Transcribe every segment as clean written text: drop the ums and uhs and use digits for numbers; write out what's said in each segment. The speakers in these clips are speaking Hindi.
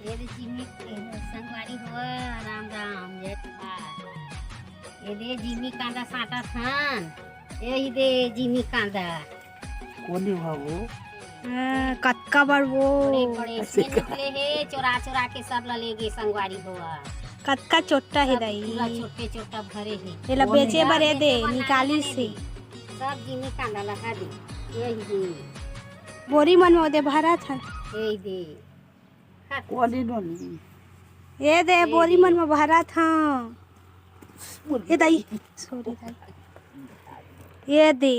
ये दे जिमी संगवारी हो राम राम जय ये दे जिमी कांदा साटा थान यही दे जिमी कांदा कोनी बाबू कतका बार वो बड़े बड़े इसमें निकले है चोरा चोरा के सब ला ले गए संगवारी हुआ कतका चोट्टा है सब दाई पूरा छोटे छोटा भरे है एला बेचे सब बरे दे बेचे निकाली बनाने से दे। सब जिमी कांदा लगा दे यही दे बोरी मन में दे भरा था यही दे कोनी नोनी ये दे बोरी मन में भरा था ये दाई सॉरी दाई ये दे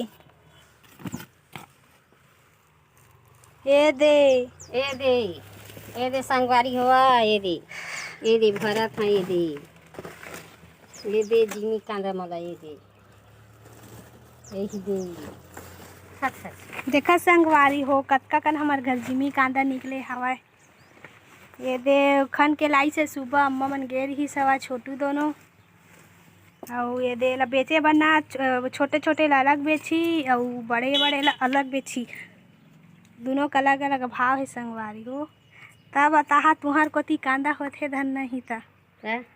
ये दे संगवारी हुआ ये दे भरा था ये दे जिमी कांदा मला ये दे यही दे देखा संगवारी हो कतका कन हमार घर जिमी कांदा निकले हवाए ये दे खन के लाई से सुबह अम्मा मन गेर ही सवा छोटू दोनों और ये दे ला बेचे बना छोटे छोटे ला अलग बेची और बड़े बड़े ला अलग बेची दोनों का अलग अलग भाव है संगवारी हो तब बताहा तुहार कोती कांदा होथे धन नहीं था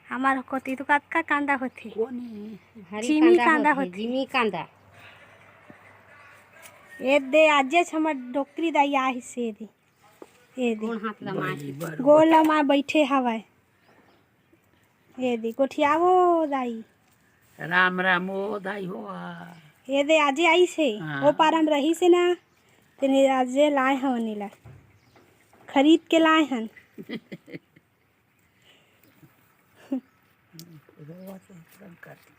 हमार कोती तो कतका कांदा होथे कोनी जिमी कांदा होथे जिमी कांदा ये दे आजे हमर डॉक्टरी दाई आई से दे ये दे कौन हाथ लमा गोल मा बैठे हवाए ये दे कोठियावो दाई राम राम ओ दाई हो ये दे आजे आई से हाँ। वो पार हम रही से ना तेने आजे लाए हन नीला खरीद के लाए हन रोवा से करती